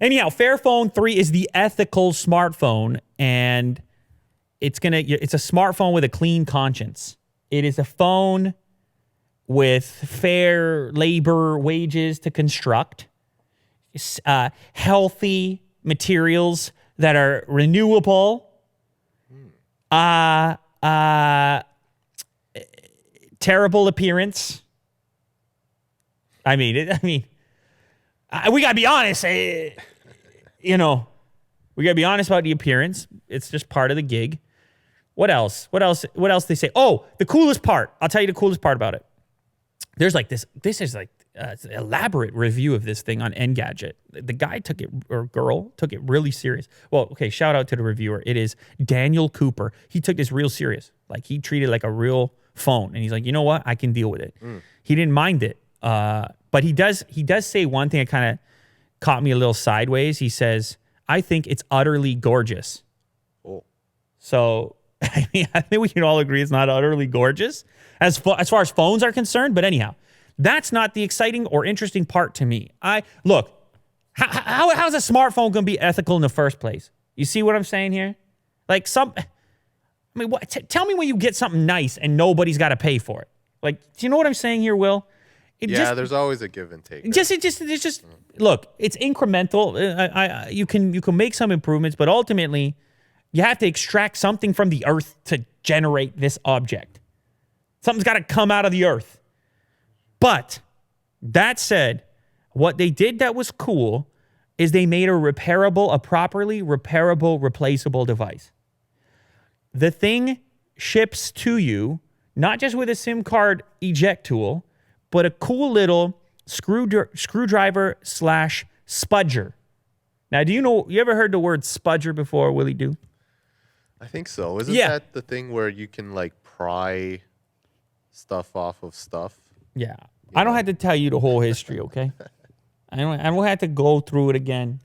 Anyhow, Fairphone 3 is the ethical smartphone, and it's a smartphone with a clean conscience. It is a phone with fair labor wages to construct, healthy materials that are renewable, terrible appearance. I mean, we gotta be honest. We gotta be honest about the appearance. It's just part of the gig. What else? What else they say? Oh, the coolest part. I'll tell you the coolest part about it. There's like this is like an elaborate review of this thing on Engadget. The guy took it, or girl, took it really serious. Well, okay, shout out to the reviewer. It is Daniel Cooper. He took this real serious. Like, he treated it like a real phone. And he's like, you know what? I can deal with it. He didn't mind it. But he does say one thing that kind of caught me a little sideways. He says, I think it's utterly gorgeous. Oh. So, I think we can all agree it's not utterly gorgeous as far as phones are concerned. But anyhow, that's not the exciting or interesting part to me. Look, how's a smartphone going to be ethical in the first place? You see what I'm saying here? Like, tell me when you get something nice and nobody's got to pay for it. Like, do you know what I'm saying here, Will? There's always a give and take. Right? Look, it's incremental. You can make some improvements, but ultimately, you have to extract something from the earth to generate this object. Something's got to come out of the earth. But that said, what they did that was cool is they made a properly repairable, replaceable device. The thing ships to you, not just with a SIM card eject tool, but a cool little screwdriver / spudger. Now, you ever heard the word spudger before, Willie Do? I think so. Isn't that the thing where you can like pry stuff off of stuff? Yeah. I don't have to tell you the whole history, okay? I don't have to go through it again.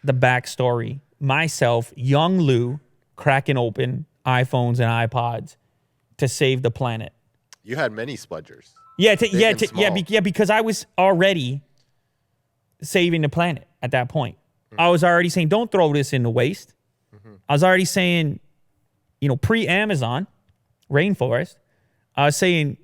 The backstory. Myself, young Lou, cracking open iPhones and iPods to save the planet. You had many spudgers. Because I was already saving the planet at that point. I was already saying, don't throw this in the waste. I was already saying, pre-Amazon, rainforest, I was saying,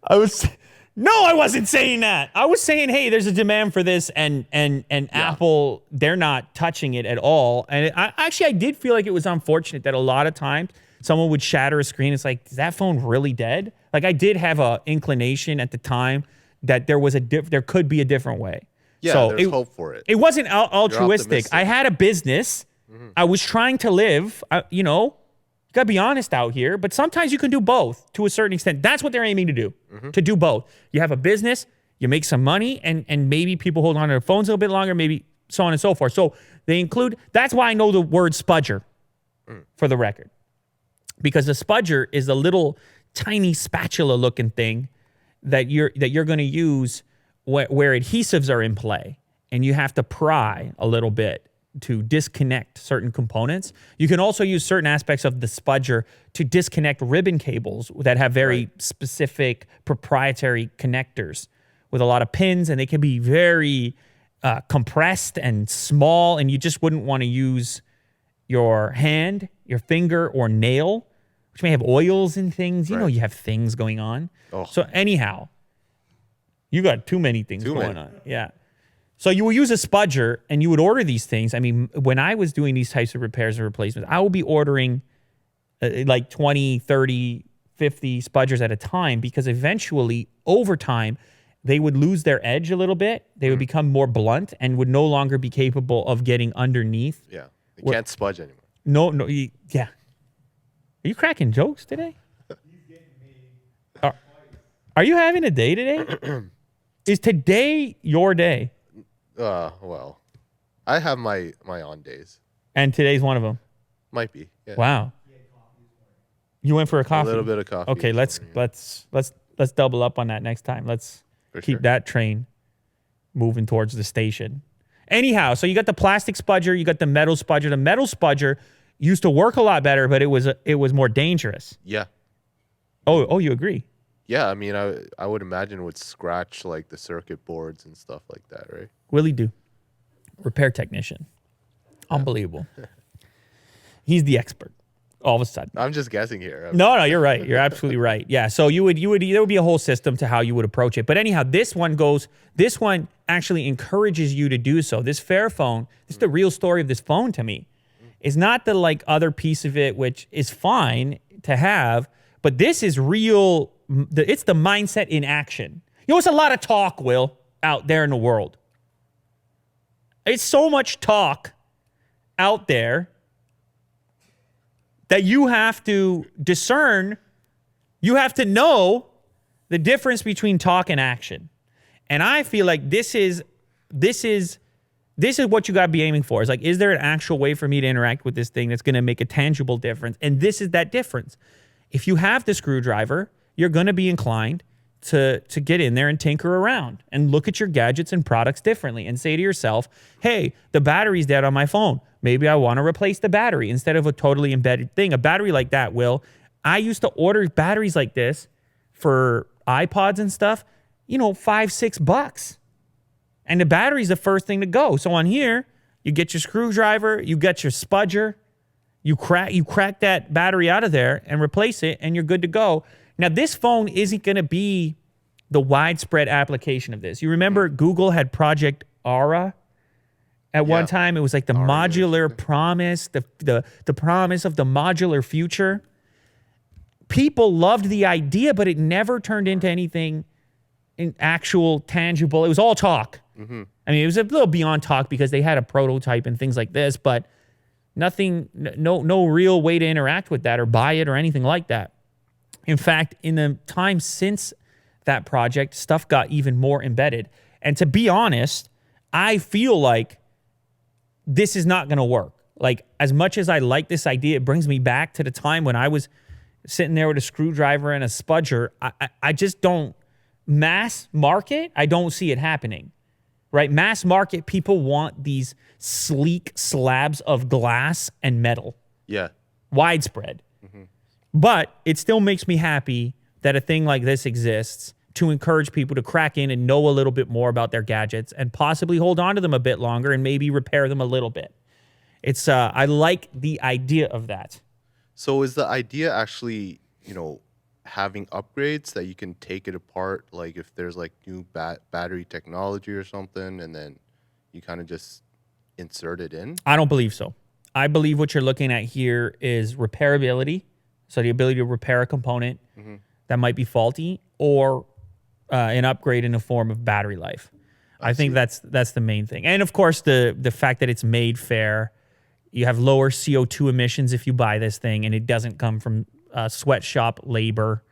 I wasn't saying that. I was saying, hey, there's a demand for this, and Apple, they're not touching it at all. And I did feel like it was unfortunate that a lot of times someone would shatter a screen. It's like, is that phone really dead? Like, I did have a inclination at the time that there could be a different way. Yeah, so there's hope for it. It wasn't altruistic. I had a business. I was trying to live. You gotta be honest out here. But sometimes you can do both to a certain extent. That's what they're aiming to do. To do both. You have a business, you make some money, and maybe people hold on to their phones a little bit longer, maybe so on and so forth. So they include. That's why I know the word spudger, for the record, because the spudger is a little tiny spatula-looking thing that you're going to use where adhesives are in play, and you have to pry a little bit to disconnect certain components. You can also use certain aspects of the spudger to disconnect ribbon cables that have very specific proprietary connectors with a lot of pins, and they can be very compressed and small, and you just wouldn't want to use your hand, your finger, or nail, which may have oils and things. You know, you have things going on. Oh. So anyhow, you got too many things going on. Yeah. So you will use a spudger, and you would order these things. I mean, when I was doing these types of repairs and replacements, I would be ordering like 20, 30, 50 spudgers at a time, because eventually, over time, they would lose their edge a little bit. They would become more blunt and would no longer be capable of getting underneath. Yeah. They can't spudge anymore. No. Yeah. Are you cracking jokes today? Are you having a day today? Is today your day? Well, I have my on days. And today's one of them? Might be. Yeah. Wow. You went for a coffee? A little bit of coffee. Okay, let's double up on that next time. Let's keep that train moving towards the station. Anyhow, so you got the plastic spudger, you got the metal spudger. The metal spudger used to work a lot better, but it was more dangerous. Yeah. Oh, you agree? Yeah, I mean, I would imagine it would scratch like the circuit boards and stuff like that, right? Will he do? Repair technician. Unbelievable. He's the expert. All of a sudden. I'm just guessing here. No, you're right. You're absolutely right. Yeah. So there would be a whole system to how you would approach it. But anyhow, this one actually encourages you to do so. This Fairphone, this is the real story of this phone to me. It's not the like other piece of it, which is fine to have, but this is real. It's the mindset in action. You know, it's a lot of talk, Will, out there in the world. It's so much talk out there that you have to discern, you have to know the difference between talk and action. And I feel like this is what you got to be aiming for. It's like, is there an actual way for me to interact with this thing that's going to make a tangible difference? And this is that difference. If you have the screwdriver, you're going to be inclined to get in there and tinker around and look at your gadgets and products differently and say to yourself, hey, the battery's dead on my phone. Maybe I want to replace the battery instead of a totally embedded thing. A battery like that, Will, I used to order batteries like this for iPods and stuff, $5, $6. And the battery's the first thing to go. So on here, you get your screwdriver, you get your spudger, you crack that battery out of there and replace it, and you're good to go. Now, this phone isn't going to be the widespread application of this. You remember Google had Project Aura at one time? It was like the modular promise, the promise of the modular future. People loved the idea, but it never turned into anything in actual tangible. It was all talk. Mm-hmm. I mean, it was a little beyond talk because they had a prototype and things like this, but nothing, no real way to interact with that or buy it or anything like that. In fact, in the time since that project, stuff got even more embedded. And to be honest, I feel like this is not going to work. Like, as much as I like this idea, it brings me back to the time when I was sitting there with a screwdriver and a spudger. I just don't, mass market, I don't see it happening, right? Mass market, people want these sleek slabs of glass and metal. Yeah. Widespread. Mm-hmm. But it still makes me happy that a thing like this exists to encourage people to crack in and know a little bit more about their gadgets and possibly hold on to them a bit longer and maybe repair them a little bit. It's I like the idea of that. So is the idea actually, having upgrades that you can take it apart, like if there's like new battery technology or something, and then you kind of just insert it in? I don't believe so. I believe what you're looking at here is repairability. So the ability to repair a component that might be faulty, or an upgrade in the form of battery life. I think that's the main thing. And of course, the fact that it's made fair. You have lower CO2 emissions if you buy this thing, and it doesn't come from sweatshop labor.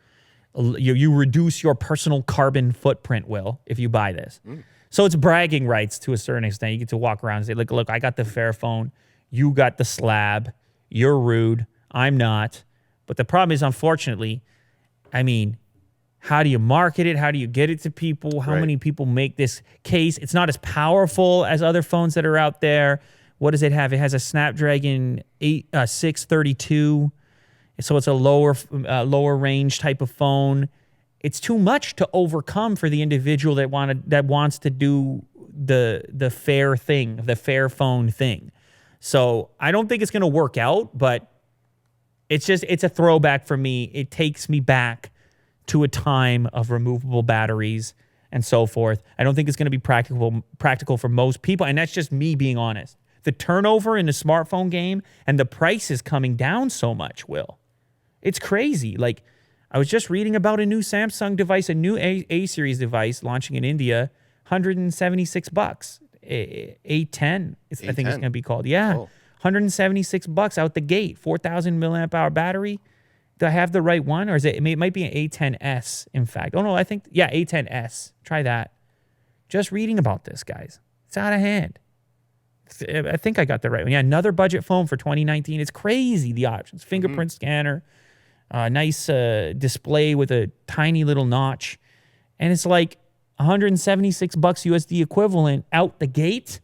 You reduce your personal carbon footprint, Will, if you buy this. So it's bragging rights to a certain extent. You get to walk around and say, look, I got the Fairphone. You got the slab. You're rude. I'm not. But the problem is, unfortunately, I mean, how do you market it? How do you get it to people? How many people make this case? It's not as powerful as other phones that are out there. What does it have? It has a Snapdragon 632. So it's a lower range type of phone. It's too much to overcome for the individual that wants to do the fair thing, the Fairphone thing. So I don't think it's going to work out, but it's a throwback for me. It takes me back to a time of removable batteries and so forth. I don't think it's going to be practical for most people, and that's just me being honest. The turnover in the smartphone game and the price is coming down so much, Will. It's crazy. Like, I was just reading about a new Samsung device, a new A-series device launching in India, $176. A10, I think it's going to be called. Yeah, oh. $176 out the gate, 4,000 milliamp hour battery. Do I have the right one, or it might be an A10s, in fact. Oh, no, I think, A10s. Try that. Just reading about this, guys. It's out of hand. I think I got the right one. Yeah, another budget phone for 2019. It's crazy, the options. Fingerprint scanner, nice display with a tiny little notch. And it's like $176 USD equivalent out the gate.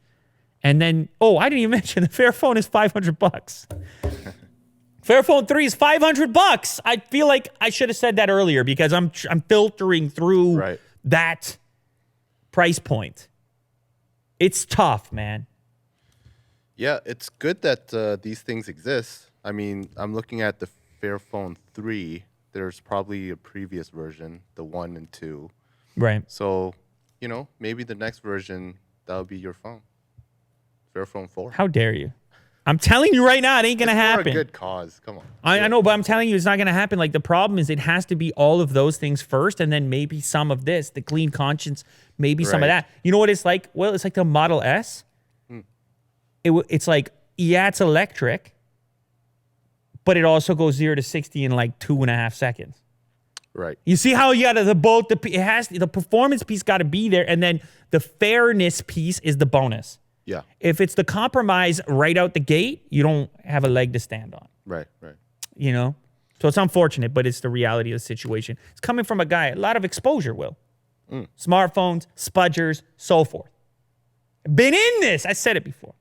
And then, I didn't even mention the Fairphone is $500. Fairphone 3 is $500. I feel like I should have said that earlier because I'm filtering through that price point. It's tough, man. Yeah, it's good that these things exist. I mean, I'm looking at the Fairphone 3. There's probably a previous version, the 1 and 2. Right. So, you know, maybe the next version, that'll be your phone. Fairphone 4. How dare you? I'm telling you right now, it ain't going to happen. For a good cause. Come on. I know, but I'm telling you, it's not going to happen. Like, the problem is it has to be all of those things first, and then maybe some of this, the clean conscience, maybe some of that. You know what it's like? Well, it's like the Model S. It's like, yeah, it's electric, but it also goes 0 to 60 in like 2.5 seconds. Right. You see how you got the performance piece got to be there, and then the fairness piece is the bonus. Yeah. If it's the compromise right out the gate, you don't have a leg to stand on. Right. You know? So it's unfortunate, but it's the reality of the situation. It's coming from a guy, a lot of exposure, Will. Smartphones, spudgers, so forth. Been in this. I said it before.